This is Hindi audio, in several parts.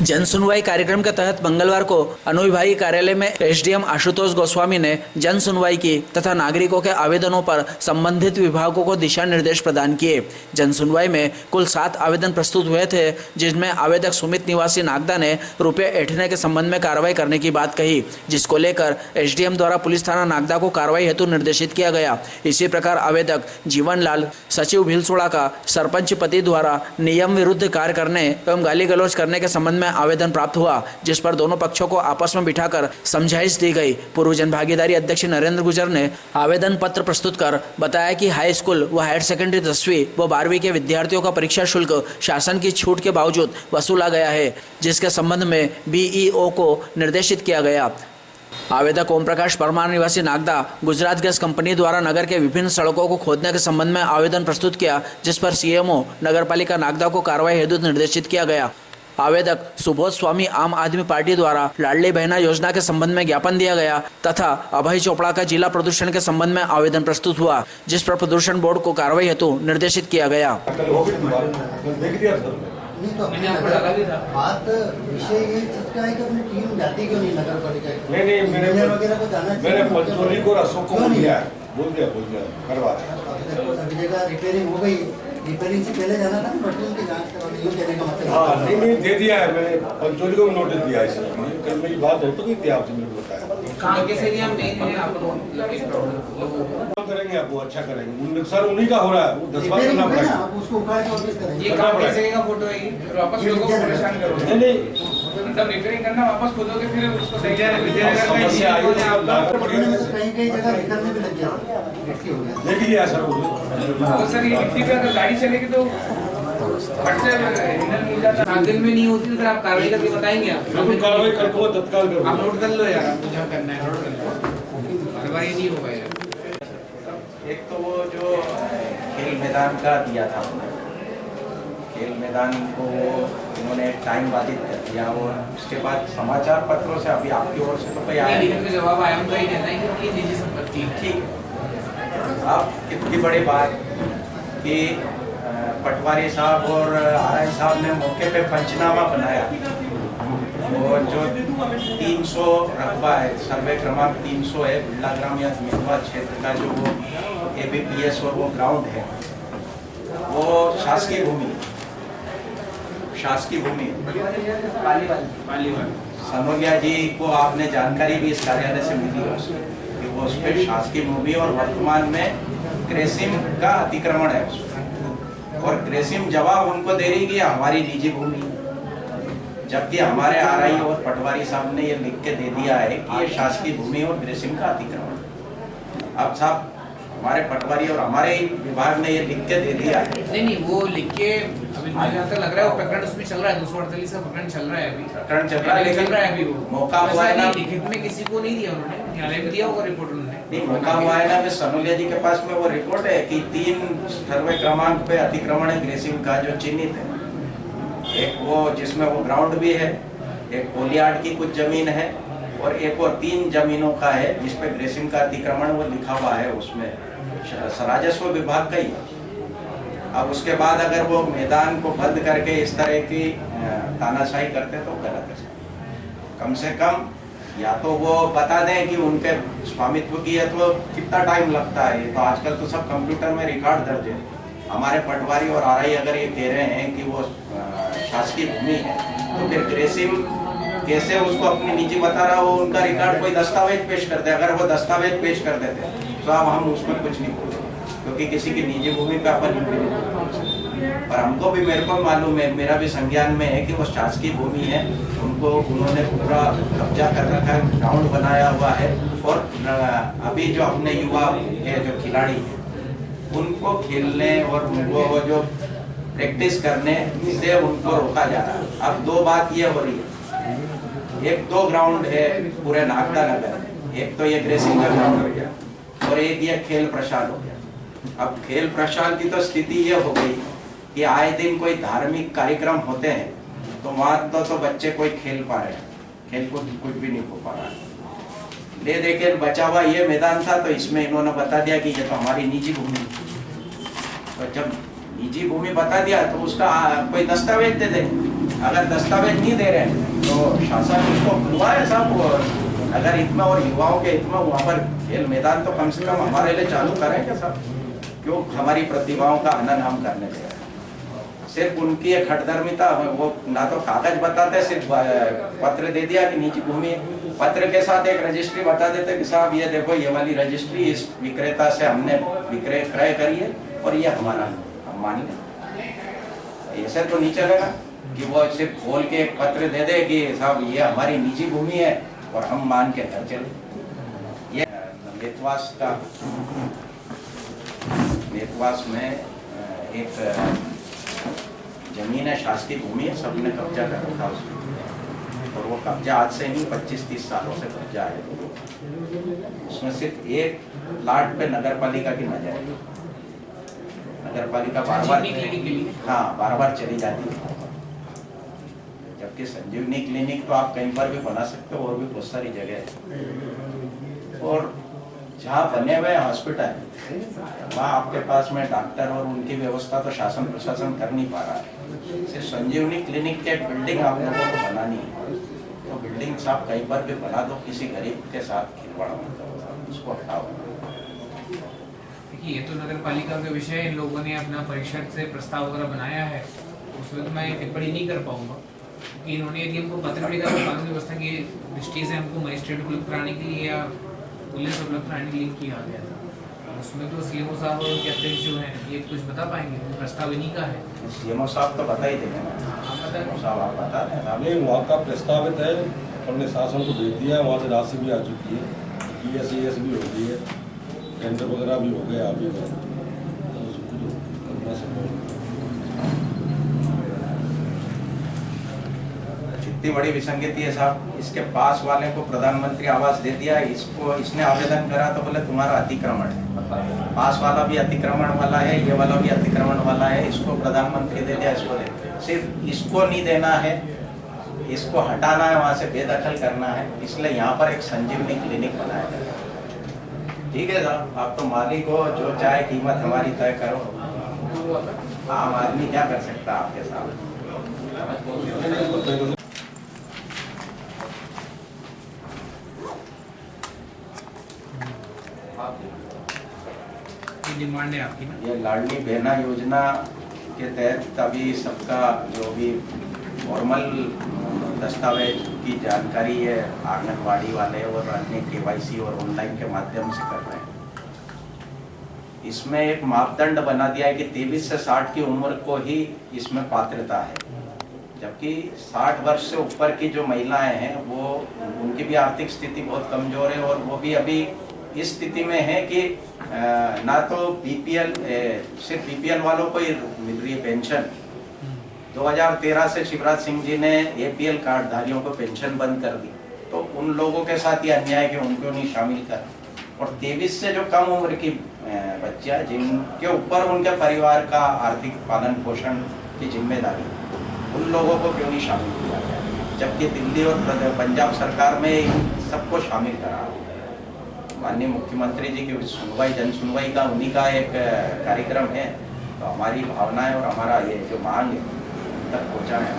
जन सुनवाई कार्यक्रम के तहत मंगलवार को अनुविभागीय कार्यालय में एसडीएम आशुतोष गोस्वामी ने जन सुनवाई की तथा नागरिकों के आवेदनों पर संबंधित विभागों को दिशा निर्देश प्रदान किए। जन सुनवाई में कुल 7 आवेदन प्रस्तुत हुए थे, जिसमें आवेदक सुमित निवासी नागदा ने रुपये ऐंठने के संबंध में कार्रवाई करने की बात कही, जिसको लेकर एसडीएम द्वारा पुलिस थाना नागदा को कार्रवाई हेतु निर्देशित किया गया। इसी प्रकार आवेदक जीवन लाल सचिव भीलसोड़ा का सरपंच पति द्वारा नियम विरुद्ध कार्य करने एवं गाली गलौज करने के संबंध में आवेदन प्राप्त हुआ, जिस पर दोनों पक्षों को आपस में बिठाकर समझाइश दी गई। पूर्व जन भागीदारी अध्यक्ष नरेंद्र गुर्जर ने आवेदन पत्र प्रस्तुत कर बताया कि हाई स्कूल व हायर सेकेंडरी 10वीं व 12वीं के विद्यार्थियों का परीक्षा शुल्क शासन की छूट के बावजूद वसूला गया है, जिसके संबंध में बीईओ को निर्देशित किया गया। आवेदक ओम प्रकाश परमार निवासी नागदा गुजरात गैस कंपनी द्वारा नगर के विभिन्न सड़कों को खोदने के संबंध में आवेदन प्रस्तुत किया, जिस पर सीएमओ नगरपालिका नागदा को कार्रवाई हेतु निर्देशित किया गया। आवेदक सुबोध स्वामी आम आदमी पार्टी द्वारा लाडली बहना योजना के संबंध में ज्ञापन दिया गया तथा अभय चोपड़ा का जिला प्रदूषण के संबंध में आवेदन प्रस्तुत हुआ, जिस पर प्रदूषण बोर्ड को कार्रवाई हेतु निर्देशित किया गया। बात विषय ये इसका है कि अपनी टीम जाती क्यों नहीं नगर पालिका? नहीं वगैरह को जाना मैंने पंचोली को अशोक को बोल दिया करवा सभी जगह रिपेयरिंग हो गई, रिपेयरिंग से पहले जाना था पटल की जांच करवाने यूँ कहने का मतलब। हाँ नहीं दे दिया है, मैंने पंचोली को नोटिस दिया है। कल मेरी बात है तो नहीं थी आपसे, मैंने बताया कहाँ के एरिया में है आपको करेंगे, आपको अच्छा करेंगे सर, उन्हीं का हो रहा है, वो 10 बार करना पड़ेगा। उसको उखाड़ के वापस करेंगे। ये कहाँ के जगह का फोटो है, फिर वापस लोगों को परेशान करोगे? नहीं मतलब रिपेयरिंग करना वापस खोदोगे, फिर उसको सही विद्यानगर में समस्या आई कहीं जगह निकलने भी लग गया, देख लिया सर। तो सर ये मिट्टी पे अगर गाड़ी चलेगी तो फट से इंजन मिल जाता। 7 दिन में नहीं होती तो फिर आप कार्रवाई करके बताएंगे? आप कार्रवाई करके तत्काल करो। आप नोट कर लो यार, आपको जहाँ करना है नोट कर लो, कार्रवाई नहीं होगा यार। एक तो वो जो खेल मैदान का दिया था, खेल मैदान को उन्होंने टाइम बाधित कर दिया और उसके बाद समाचार पत्रों से अभी आपकी ओर से तो कोई आया नहीं। जवाब आया उनका ही कहना है कि निजी संपत्ति ठीक। अब इतनी बड़ी बात कि पटवारी साहब और आरआई साहब ने मौके पे पंचनामा बनाया और जो 300 रकबा है, सर्वे क्रमांक 300 है, बिरला ग्राम या मितवा क्षेत्र का जो वो एबीपीएस और वो ग्राउंड है, वो शासकीय भूमि, शासकीय भूमि सनोलिया जी को आपने जानकारी भी इस कार्यालय से मिली है कि वो उस पर शासकीय भूमि और वर्तमान में ग्रेसिम का अतिक्रमण है और ग्रेसिम जवाब उनको दे रही कि हमारी निजी भूमि, जबकि हमारे आरआई और पटवारी साहब ने ये लिख के दे दिया है कि ये शासकीय भूमि और ग्रेसिम का अतिक्रमण। अब साहब हमारे पटवारी और हमारे विभाग ने ये लिख के दे दिया है। नहीं वो लिख के अभी मुझे जहाँ तक लग रहा है वो प्रकरण उसमें चल रहा है, 248 का प्रकरण चल रहा है अभी, प्रकरण चल रहा है, लेकिन चल रहा है अभी वो मौका हुआ है ना, लिखित में किसी को नहीं दिया उन्होंने, न्यायालय में दिया होगा रिपोर्ट उन्होंने। नहीं मौका हुआ है ना, सनोलिया जी के पास में वो रिपोर्ट है कि 3 सर्वे क्रमांक पे अतिक्रमण है ग्रेसिम का जो चिन्हित है, एक वो जिसमें वो ग्राउंड भी है, एक पोलियार्ड की कुछ जमीन है और एक और 3 जमीनों का है जिसपे ग्रेसिम का अतिक्रमण वो लिखा हुआ है, उसमें राजस्व विभाग का ही। अब उसके बाद अगर वो मैदान को बंद करके इस तरह की तानाशाही करते तो गलत है। कम से कम या तो वो बता दें कि उनके स्वामित्व की है तो कितना टाइम लगता है, तो आजकल तो सब कंप्यूटर में रिकॉर्ड दर्ज है। हमारे पटवारी और आरआई अगर ये कह रहे हैं कि वो शासकीय भूमि है तो फिर ग्रेसिम कैसे उसको अपनी निजी बता रहा हो, उनका रिकॉर्ड कोई दस्तावेज पेश करते। अगर वो दस्तावेज पेश कर देते तो अब हम उसमें कुछ नहीं बोलते, क्योंकि किसी की निजी भूमि पे अपन पर हमको भी, मेरे को मालूम है, मेरा भी संज्ञान में है कि वो शासकीय भूमि है, उनको उन्होंने पूरा कब्जा कर रखा है, ग्राउंड बनाया हुआ है और अभी जो अपने युवा है जो खिलाड़ी है उनको खेलने और उनको जो प्रैक्टिस करने से उनको रोका जा रहा है। अब 2 बात ये हो रही है, एक 2 ग्राउंड है पूरे नागदा नगर, एक तो ये ग्रेसिंग का ग्राउंड हो गया और एक ये खेल प्रशाल हो गया। अब खेल प्रशाल की तो स्थिति ये हो गई कि आए दिन कोई धार्मिक कार्यक्रम होते हैं तो वहां तो बच्चे कोई खेल पा रहे हैं, खेल कूद कुछ भी नहीं हो पा रहा है। ले देखे बचा हुआ ये मैदान था तो इसमें इन्होंने बता दिया कि ये तो हमारी निजी भूमि, तो जब निजी भूमि बता दिया तो उसका कोई दस्तावेज दे दे। अगर दस्तावेज नहीं दे रहे हैं तो शासन उसको बुलवाए साहब। अगर हित में और युवाओं के हित में वहाँ पर खेल मैदान तो कम से कम हमारे लिए चालू करेंगे साहब। क्यों हमारी प्रतिभाओं का हनन हम करने दे रहे हैं? सिर्फ उनकी एक हठधर्मिता, वो ना तो कागज बताते, सिर्फ पत्र दे दिया कि निजी भूमि, पत्र के साथ एक रजिस्ट्री बता देते कि साहब ये देखो ये वाली रजिस्ट्री इस विक्रेता से हमने विक्रय क्रय करी है और ये हमारा, हम मान लें। ऐसे तो नहीं चलेगा कि वो सिर्फ खोल के एक पत्र दे दे कि साहब ये हमारी निजी भूमि है और हम मान के कर चले। ये नेतवास में एक जमीन है, शासकीय भूमि है, सबने कब्जा कर रखा उसमें, और वो कब्जा आज से नहीं 25-30 सालों से कब्जा है। उसमें सिर्फ एक प्लाट पे नगर पालिका की नजर है। नगर पालिका बार बार चली जाती है, जबकि संजीवनी क्लिनिक तो आप कहीं पर भी बना सकते हो और भी बहुत सारी जगह है। और जहाँ बने हुए हॉस्पिटल वहाँ आपके पास में डॉक्टर और उनकी व्यवस्था तो शासन प्रशासन कर नहीं पा रहा है। सिर्फ संजीवनी क्लिनिक की एक बिल्डिंग आप लोगों को बनानी है, तो बिल्डिंग साहब कहीं पर भी बना दो, किसी गरीब के साथ खिलवाड़ मत करो, उसको हटाओ। देखिए ये तो नगर पालिका का विषय है, इन लोगों ने अपना परिषद से प्रस्ताव वगैरह बनाया है, उसमें तो मैं टिप्पणी नहीं कर पाऊंगा कि इन्होंने यदि हमको पत्र लिखा तो कानून व्यवस्था की दृष्टि से हमको मजिस्ट्रेट उपलब्ध कराने के लिए या पुलिस उपलब्ध कराने के लिए किया गया था। उसमें तो सीएमओ साहब और उनके अध्यक्ष जो हैं ये कुछ बता पाएंगे? प्रस्ताव इन्हीं का है। सीएमओ साहब तो बता ही देंगे ना, साहब आप बता दें। नहीं, वहाँ का प्रस्तावित है, हमने शासन को भेज दिया है, वहाँ से राशि भी आ चुकी है, GSES भी हो गई है, टेंडर वगैरह भी हो गए अभी में। इतनी बड़ी विसंगति है साहब, इसके पास वाले को प्रधानमंत्री आवास दे दिया, इसको इसने आवेदन करा तो बोले तुम्हारा अतिक्रमण है, पास वाला भी अतिक्रमण वाला है, ये वाला भी अतिक्रमण वाला है, इसको प्रधानमंत्री दे दिया, इसको दे, सिर्फ इसको नहीं देना है, इसको हटाना है, वहाँ से बेदखल करना है, इसलिए यहाँ पर एक संजीवनी क्लिनिक बनाया गया। ठीक है साहब, आप तो मालिक हो, जो चाहे कीमत हमारी तय करो, आम आदमी क्या कर सकता है आपके साथ? डिमांड है आपकी ना? ये लाडली बहना योजना के तहत अभी सबका जो भी फॉर्मल दस्तावेज की जानकारी है आंगनवाड़ी वाले और अन्य KYC और ऑनलाइन के माध्यम से कर रहे हैं। इसमें एक मापदंड बना दिया है कि 23 से 60 की उम्र को ही इसमें पात्रता है, जबकि 60 वर्ष से ऊपर की जो महिलाएं हैं वो उनकी भी आर्थिक स्थिति बहुत कमजोर है और वो भी अभी इस स्थिति में है कि ना तो BPL सिर्फ BPL वालों को ही मिल रही है पेंशन। 2013 से शिवराज सिंह जी ने APL कार्डधारियों को पेंशन बंद कर दी, तो उन लोगों के साथ ये अन्याय कि उनको नहीं शामिल कर, और 23 से जो कम उम्र की बच्चियां जिनके ऊपर उनके परिवार का आर्थिक पालन पोषण की जिम्मेदारी, उन लोगों को क्यों नहीं शामिल किया गया, जबकि दिल्ली और पंजाब सरकार में इन सबको शामिल करा। माननीय मुख्यमंत्री जी की सुनवाई, जन सुनवाई का उन्हीं का एक कार्यक्रम है, तो हमारी भावनाएं और हमारा ये जो मांग है तक पहुँचाना है।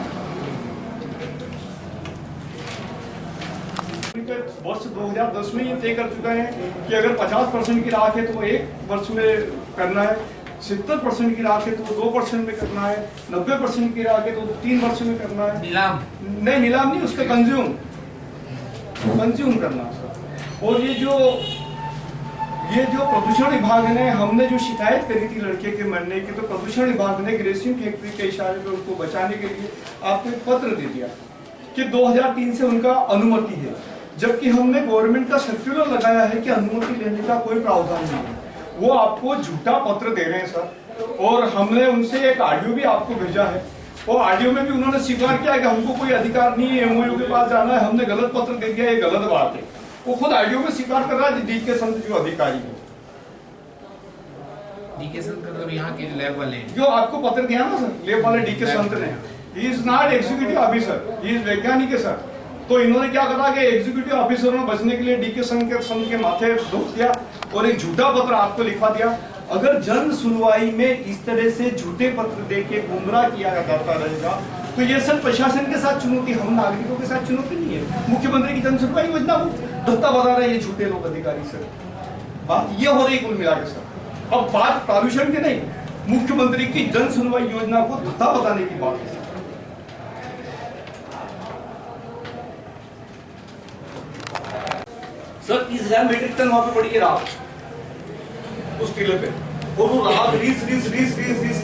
वर्ष 2010 में ये तय कर चुका है कि अगर 50% की राख है तो 1 वर्ष में करना है, 70% की राख है तो 2% में करना है, 90% की राख है तो 3 वर्ष में करना है। नीलाम नहीं, नीलाम नहीं, उसका कंज्यूम करना है। और ये जो प्रदूषण विभाग ने, हमने जो शिकायत करी थी लड़के के मरने की, तो प्रदूषण विभाग ने ग्रेसिंग फैक्ट्री के इशारे पर उसको बचाने के लिए आपको एक पत्र दे दिया कि 2003 से उनका अनुमति है, जबकि हमने गवर्नमेंट का सर्कुलर लगाया है कि अनुमति लेने का कोई प्रावधान नहीं है। वो आपको झूठा पत्र दे रहे हैं सर, और हमने उनसे एक ऑडियो भी आपको भेजा है, और ऑडियो में भी उन्होंने स्वीकार किया कि हमको कोई अधिकार नहीं है MOU के पास जाना है, हमने गलत पत्र दे दिया, ये गलत बात है। वो खुद ऑडियो में स्वीकार कर रहा है DK संत जो अधिकारी है, DK संत मतलब यहाँ के लैब वाले हैं, जो आपको पत्र दिया ना सर, लैब वाले DK संत ने, he is not executive officer, he is वैज्ञानिक है सर। तो इन्होंने क्या करा कि एग्जीक्यूटिव ऑफिसर में बचने के लिए DK संत के माथे दुख दिया और एक झूठा पत्र आपको लिखा दिया। अगर जन सुनवाई में इस तरह से झूठे पत्र देके गुमराह किया जाता रहेगा तो ये सब प्रशासन के साथ चुनौती, हम नागरिकों के साथ चुनौती नहीं है। मुख्यमंत्री की जन सुनवाई योजना को धत्ता बता रहे हैं ये झूठे लोग अधिकारी सर। बात ये हो रही कुल मिला के सर। अब बात प्रदूषण की नहीं, मुख्यमंत्री की जन सुनवाई योजना को धत्ता बताने की बात है सर। 30,000 मीट्रिक टन वहां पे पड़ी है रात उस टीले पे, और वो रात रीस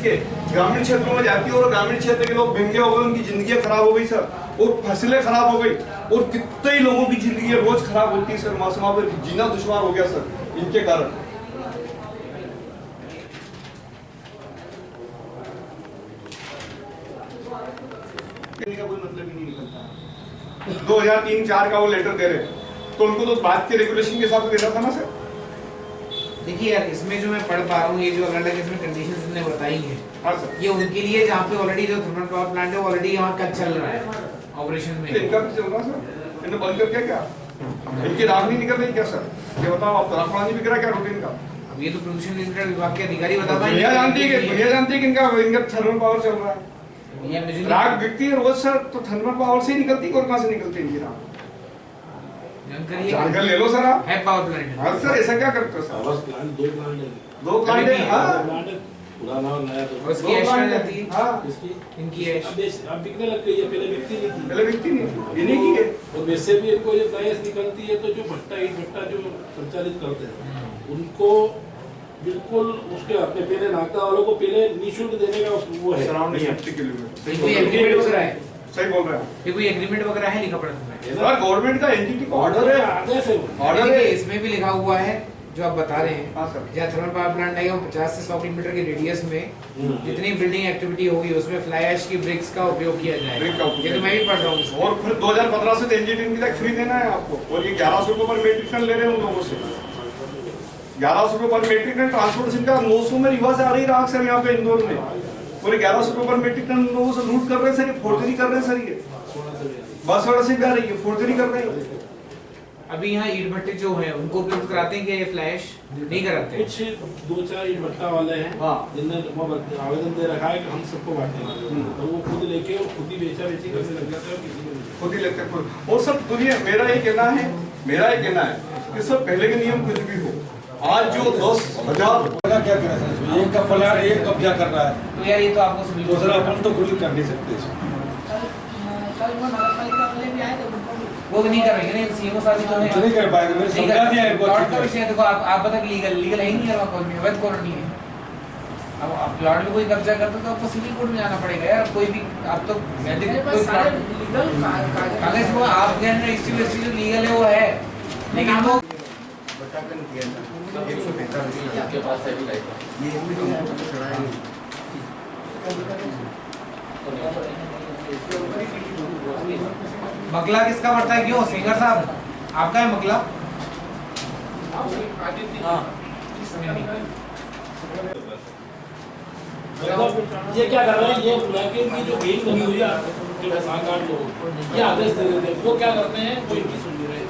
के ग्रामीण क्षेत्रों में जाती है और ग्रामीण क्षेत्र के लोग भिंगे हो गए, उनकी जिंदगी खराब हो गई सर, और फसलें खराब हो गई, और कितने ही लोगों की जिंदगी रोज खराब होती है सर। वहां पर जीना दुश्वार हो गया सर इनके कारण। का कोई मतलब ही नहीं निकलता। 2003-4 का वो लेटर दे रहे, तो उनको तो बात के रेगुलेशन के हिसाब से देना था ना सर। देखिए यार, इसमें जो मैं पढ़ पा रहा हूँ, ये जो अलग अलग इसमें कंडीशंस इन्होंने बताई हैं, हाँ सर, ये उनके लिए जहाँ पे ऑलरेडी जो थर्मल पावर प्लांट है ऑलरेडी यहाँ कल चल रहा है ऑपरेशन में। इनका भी चल रहा सर, इन्हें बंद कर क्या इनकी राख नहीं निकल रही क्या सर? ये बताओ आप, राख पानी बिक रहा क्या रूटीन का? अब ये तो प्रदूषण नियंत्रण विभाग के अधिकारी बता पाएंगे। दुनिया जानती है कि इनका थर्मल पावर चल रहा है। राख बिकती है रोज सर, तो थर्मल पावर से ही निकलती है और कहाँ से निकलती है इनकी राख? जानकारी ले लो सर आप। है पावर प्लांट। हाँ सर, ऐसा क्या करते हो सर? दो प्लांट है। हाँ, पुराना और नया तो उसकी ऐश कर जाती है। हाँ, इनकी ऐश अब बिकने लग गई है, पहले बिकती नहीं थी। पहले बिकती नहीं, इन्हीं की है। और वैसे भी इनको जब गैस निकलती है तो जो ईट भट्टा जो संचालित करते हैं उनको बिल्कुल उसके अपने पहले नागदा वालों को पहले निःशुल्क देने का वो है। Surrounding 50 kilometre. कोई एग्रीमेंट वगैरह है? सही बोल रहे हैं। ये कोई एग्रीमेंट वगैरह है लिखा पड़ा इसमें? सर गवर्नमेंट का एनजीटी का ऑर्डर है, आदेश है। ऑर्डर है। इसमें भी लिखा हुआ है जो आप बता रहे हैं। हाँ सर। जहाँ थर्मल पावर प्लांट है 50 से 100 किलोमीटर के रेडियस में जितनी बिल्डिंग एक्टिविटी होगी उसमें फ्लाई ऐश की ब्रिक्स का उपयोग किया जाएगा। ये तो मैं भी पढ़ रहा हूँ। और फिर 2015 से एनजीटी तक फ्री देना है आपको, और ये 1100 रुपये पर मेट्रिक टन ले रहे हैं उन लोगों से। 1100 रुपये पर मेट्रिक टन ट्रांसपोर्टेशन का 900 में रिवा से आ रही राख सर यहाँ पे इंदौर में, और 1100 रुपये पर मेट्रिक टन लोगों से लूट कर रहे हैं सर, ये फोर्जरी कर रहे हैं सर। ये बस वाला से भी आ रही है, फोर्जरी कर रहे हैं। अभी यहाँ ईट भट्टे जो है उनको उपलब्ध कराते हैं कि ये फ्लैश नहीं कराते? कुछ 2-4 ईट भट्टा वाले हैं जिनने आवेदन दे रखा है कि हम सबको बांटेंगे, तो वो खुद लेके और खुद ही बेची करने लग जाते हैं, खुद ही लेते हैं। और सब दुनिया, मेरा ये कहना है कि सब पहले के नियम कुछ भी हो, आज जो 10,000 क्या करें सर? एक का प्लाट एक कब्जा कर रहा है, तो यार ये तो आपको दूसरा अपन तो कुछ कर नहीं सकते इसमें। वो भी नहीं करेंगे ना, सीएमओ साहब तो कुछ नहीं कर पाएंगे, मैंने समझा दिया इनको प्लॉट अच्छी का तरह। विषय देखो, आप बता लीगल है ही नहीं है, वहाँ कॉलोनी अवैध कॉलोनी है। अब आप प्लॉट में कोई कब्जा करते तो आपको सिविल कोर्ट में जाना पड़ेगा यार। कोई भी आप तो कोई कागज वो आप रजिस्ट्री जो लीगल है वो है, लेकिन वो मकला किसका पड़ता है? क्यों सिंगर साहब आपका है मकला? ये क्या कर रहे हैं, ये ब्लॉकेज की जो गेट बनी हुई है जो किसान कार्ड लोग ये आदेश दे देते हैं, वो क्या करते हैं, कोई इनकी सुन नहीं रहे,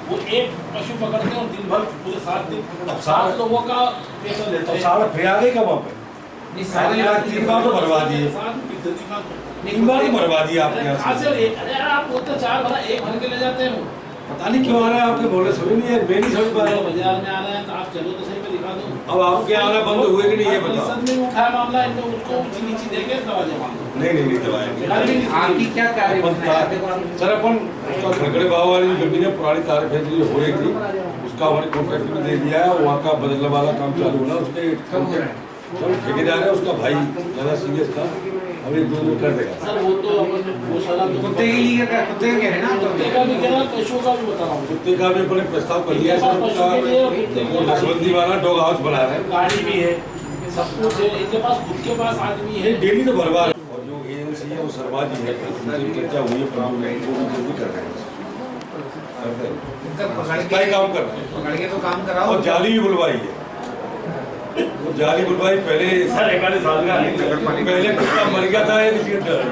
वो एक पशु पकड़ते हैं और दिन भर पूरे 7 दिन 7 लोगों का पैसा लेते हैं। सारा फिर आ गए कब वहाँ पे? नहीं सारे 3 बार तो बर्बाद दिए, 3 बार तो बर्बाद दिया आपने यहाँ से। अरे आप बोलते 4 भरा 1 भर के ले जाते हैं, वो पता नहीं क्यों आ रहा है, आपके बोले सुनी नहीं है, मैं नहीं समझ पा रहा हूँ। बाजार में आ रहे हैं तो आप चलो तो सही में दिखा दो। अब आपके आना बंद हुए कि नहीं ये बताओ। परिषद में उठाया मामला, इनको उसको नीचे देके दरवाजे मांगो। नहीं दबाएंगे। आपकी क्या कार्य सर अपन खड़गड़े बाबा वाली जो जमीन है पुरानी तार फैक्ट्री हो रही थी उसका हमारे कॉन्ट्रैक्ट में दे दिया है, वहाँ का बदलने वाला काम चालू होना, उसके ठेकेदार है उसका भाई ज़्यादा सीरियस था, अभी 2 दिन कर देगा। सर वो तो अपन वो सारा कुत्ते के लिए कुत्ते का कह रहे हैं ना, कुत्ते का भी कह रहा, पशुओं का भी बता रहा हूँ। कुत्ते का भी अपने प्रस्ताव कर लिया है, नसबंदी वाला डॉग हाउस बना रहे हैं, गाड़ी भी है, सब कुछ है, इनके पास खुद के पास आदमी है। डेली तो बर्बाद है। और जो एजेंसी है वो सरवाजी है, चर्चा हुई है वो भी कर रहे हैं, काम कर रहे हैं, पकड़ के तो काम कराओ। और जाली भी बुलवाई है, जाली बुलवाई पहले कुत्ता मर गया था,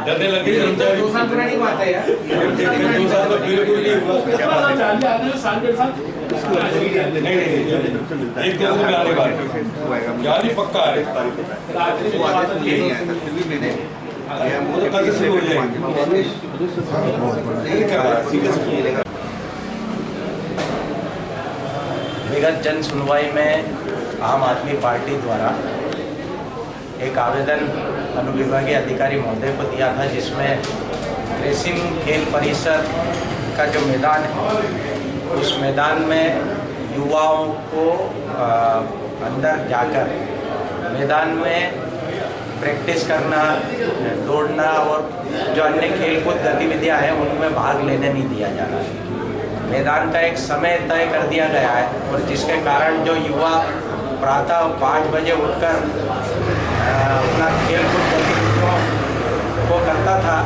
डरने लगे कर्मचारी। 2 साल पुरानी बात है यार, 2 साल तो बिल्कुल नहीं हुआ। नहीं 1 दिन में आने वाले जाली पक्का है। वो तो कल से शुरू हो जाएगी। विगत जन सुनवाई में आम आदमी पार्टी द्वारा एक आवेदन अनुविभागीय अधिकारी महोदय को दिया था, जिसमें ग्रेसिम खेल परिसर का जो मैदान है उस मैदान में युवाओं को अंदर जाकर मैदान में प्रैक्टिस करना, दौड़ना और जो अन्य खेलकूद गतिविधियां हैं उनमें भाग लेने नहीं दिया जा रहा है। मैदान का एक समय तय कर दिया गया है और जिसके कारण जो युवा प्रातः 5 बजे उठकर अपना खेलकूद गतिविधियों को करता था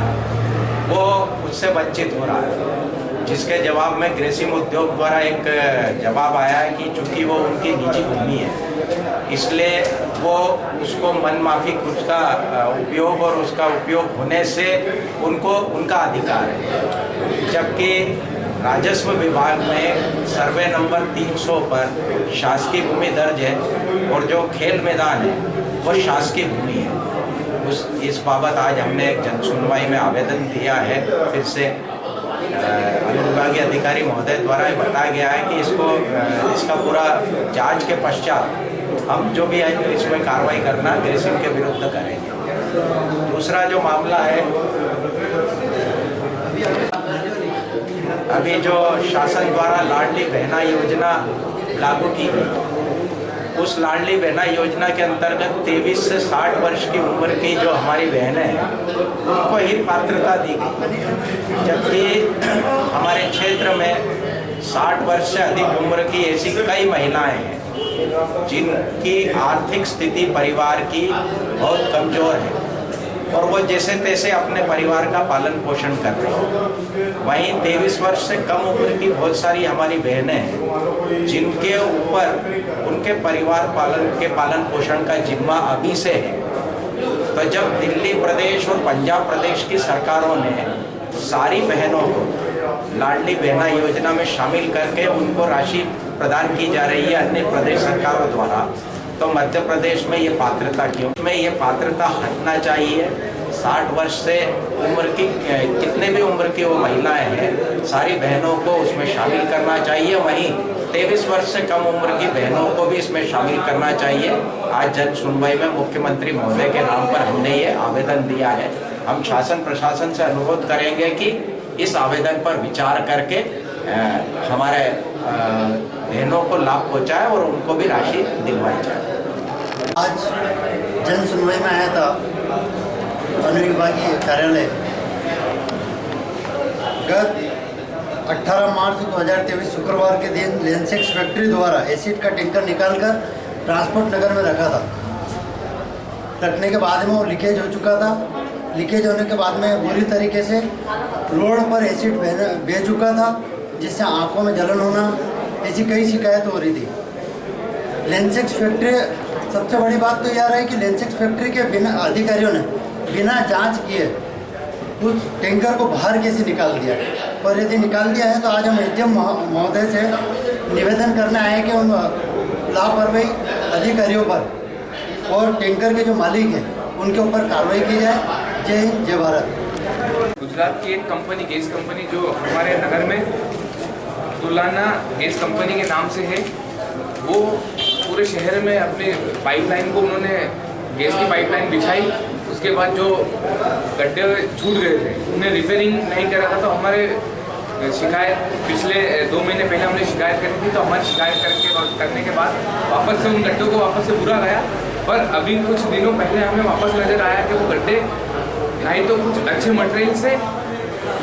वो उससे वंचित हो रहा है, जिसके जवाब में ग्रेसिम उद्योग द्वारा एक जवाब आया है कि चूंकि वो उनकी निजी भूमि है इसलिए वो उसको मनमाफिक उसका उपयोग और उसका उपयोग होने से उनको उनका अधिकार है। जबकि राजस्व विभाग में सर्वे नंबर 300 पर शासकीय भूमि दर्ज है और जो खेल मैदान है वो शासकीय भूमि है। इस बाबत आज हमने एक जन सुनवाई में आवेदन दिया है। फिर से अनुविभागीय अधिकारी महोदय द्वारा बताया गया है कि इसका पूरा जांच के पश्चात हम जो भी है इसमें कार्रवाई करना ग्रेसिम के विरुद्ध करेंगे। दूसरा जो मामला है, अभी जो शासन द्वारा लाडली बहना योजना लागू की गई, उस लाडली बहना योजना के अंतर्गत 23 से 60 वर्ष की उम्र की जो हमारी बहनें हैं उनको ही पात्रता दी गई, जबकि हमारे क्षेत्र में 60 वर्ष से अधिक उम्र की ऐसी कई महिलाएं हैं जिनकी आर्थिक स्थिति परिवार की बहुत कमज़ोर है और वो जैसे तैसे अपने परिवार का पालन पोषण कर रहे हैं। वहीं 23 वर्ष से कम उम्र की बहुत सारी हमारी बहनें हैं जिनके ऊपर उनके परिवार के पालन पोषण का जिम्मा अभी से है। तो जब दिल्ली प्रदेश और पंजाब प्रदेश की सरकारों ने सारी बहनों को लाडली बहना योजना में शामिल करके उनको राशि प्रदान की जा रही है अन्य प्रदेश सरकारों द्वारा, तो मध्य प्रदेश में ये पात्रता क्यों? में ये पात्रता हटना चाहिए। 60 वर्ष से उम्र की कितने भी उम्र की वो महिलाएं हैं सारी बहनों को उसमें शामिल करना चाहिए। वहीं 23 वर्ष से कम उम्र की बहनों को भी इसमें शामिल करना चाहिए। आज जन सुनवाई में मुख्यमंत्री महोदय के नाम पर हमने ये आवेदन दिया है। हम शासन प्रशासन से अनुरोध करेंगे कि इस आवेदन पर विचार करके हमारे बहनों को लाभ पहुंचाए और उनको भी राशि दिलवाई जाए। आज जन सुनवाई में आया था अनुविभागीय कार्यालय। गत 18 मार्च 2023 शुक्रवार के दिन लेंसेक्स फैक्ट्री द्वारा एसिड का टैंकर निकालकर ट्रांसपोर्ट नगर में रखा था। रखने के बाद में वो लीकेज हो चुका था। लीकेज होने के बाद में बुरी तरीके से रोड पर एसिड बह चुका था, जिससे आंखों में जलन होना, ऐसी कई शिकायत हो रही थी। लेंसेक्स फैक्ट्री, सबसे बड़ी बात तो यह रही कि लेंसेक्स फैक्ट्री के बिना अधिकारियों ने बिना जांच किए उस टैंकर को बाहर कैसे निकाल दिया, और यदि निकाल दिया है तो आज हम एसडीएम महोदय से निवेदन करने आए कि उन लापरवाही अधिकारियों पर और टैंकर के जो मालिक हैं उनके ऊपर कार्रवाई की जाए। जय हिंद, जय भारत। गुजरात की एक कंपनी, गैस कंपनी जो हमारे नगर में तुलाना गैस कंपनी के नाम से है, वो पूरे शहर में अपने पाइपलाइन को उन्होंने गैस की पाइपलाइन बिछाई। उसके बाद जो गड्ढे छूट गए थे उन्हें रिपेयरिंग नहीं करा था, तो हमारे शिकायत पिछले 2 महीने पहले हमने शिकायत करी थी। तो हमारी शिकायत करने के बाद वापस से उन गड्ढों को वापस से पूरा गया, पर अभी कुछ दिनों पहले हमें वापस नज़र आया कि वो गड्ढे नहीं तो कुछ अच्छे मटेरियल से,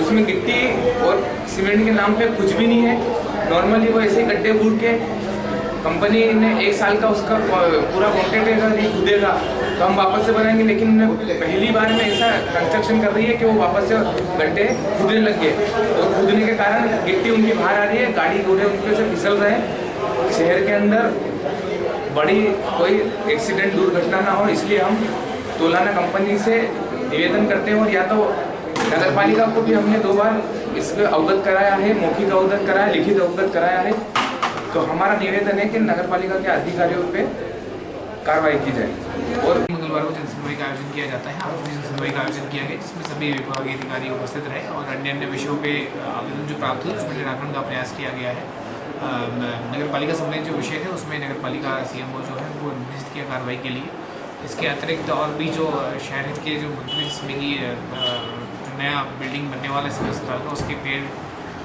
उसमें गिट्टी और सीमेंट के नाम पे कुछ भी नहीं है। नॉर्मली वो ऐसे गड्ढे बूट के कंपनी ने 1 साल का उसका पूरा कॉन्ट्रैक्ट नहीं खुदेगा तो हम वापस से बनाएंगे, लेकिन पहली बार में ऐसा कंस्ट्रक्शन कर रही है कि वो वापस से गड्ढे खुदने लग गए। तो खुदने के कारण गिट्टी उनकी बाहर आ रही है, गाड़ी घोड़े उनके से फिसल रहे हैं। शहर के अंदर बड़ी कोई एक्सीडेंट दुर्घटना ना हो, इसलिए हम तुलाना कंपनी से निवेदन करते हैं। और या तो नगर पालिका को भी हमने 2 बार इसमें अवगत कराया है, मौखिक अवगत कराया, लिखित अवगत कराया है। तो हमारा निवेदन है कि नगर पालिका के अधिकारियों पे कार्रवाई की जाएगी। और मंगलवार को जनसुनवाई का आयोजन किया जाता है। आज भी जनसुनवाई का आयोजन किया गया, जिसमें सभी विभागीय अधिकारी उपस्थित रहे और अन्य विषयों पे आवेदन जो प्राप्त हुए उसमें निराकरण का प्रयास किया गया है। नगर पालिका संबंधित जो विषय थे उसमें नगर पालिका CMO जो है वो निर्देशित किया कार्रवाई के लिए। इसके अतिरिक्त और भी जो शहर हित के जो मंत्री जिसमें कि नया बिल्डिंग बनने वाला है सिविल अस्पताल का, उसके पेड़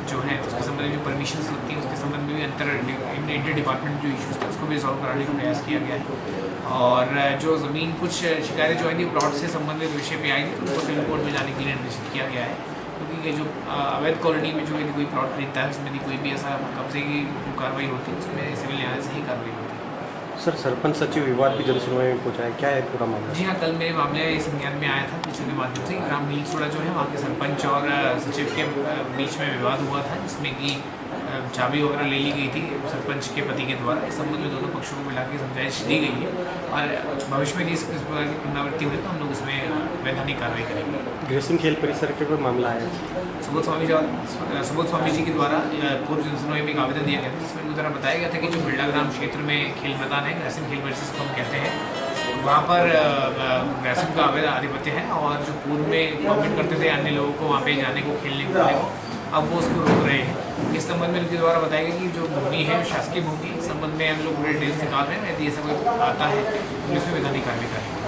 जो है उसके संबंध में जो परमिशन लगती है उसके संबंध में भी इंटर डिपार्टमेंट जो इशूज़ थे उसको भी रिजॉल्व कराने का प्रयास किया गया है। और जो ज़मीन कुछ शिकायतें जो है प्लॉट से संबंधित विषय पे आई थी तो उनको सिविल कोर्ट में जाने के लिए निर्देशित किया गया है, क्योंकि ये जो अवैध कॉलोनी में जो यदि कोई प्लॉट खरीदता है उसमें यदि कोई भी ऐसा कब्जे की जो कार्रवाई होती है उसमें सिविल न्यायालय से ही कार्रवाई होती है। सर, सरपंच सचिव विवाद भी जनसुनवाई में पहुंचा है, क्या है पूरा मामला? जी हाँ, कल मेरे मामले इस संज्ञान में आया था पीछे के माध्यम से। ग्राम नीलसोड़ा जो है वहाँ के सरपंच और सचिव के बीच में विवाद हुआ था, जिसमें कि चाबी वगैरह ले ली गई थी सरपंच के पति के द्वारा। इस संबंध में दोनों पक्षों को मिला के समझाइश दी गई है और भविष्य में इस प्रकार की पुनरावृत्ति हुई तो हम लोग इसमें वैधानिक कार्रवाई करेंगे। ग्रेसिंग खेल परिसर के ऊपर मामला है। सुबोध स्वामी जी के द्वारा पूर्व जनसुनवाई में एक आवेदन दिया गया था, जिसमें उनके द्वारा बताया गया था कि जो बिरला ग्राम क्षेत्र में खेल मैदान है, ग्रेसिंग खेल परिसर जिसको हम कहते हैं, वहाँ पर ग्रेसिंग का अवैध आधिपत्य है और जो पूर्व में परमिट करते थे अन्य लोगों को वहाँ पे जाने को, खेलने कूदने को, अब वो उसको रोक रहे हैं। इस संबंध में उनके द्वारा बताया गया कि जो भूमि है शासकीय भूमि, इस संबंध में हम लोग पूरे डिटेल्स निकाल रहे हैं। यदि ऐसा कोई आता है तो इसमें वैधानिक कार्रवाई करेंगे।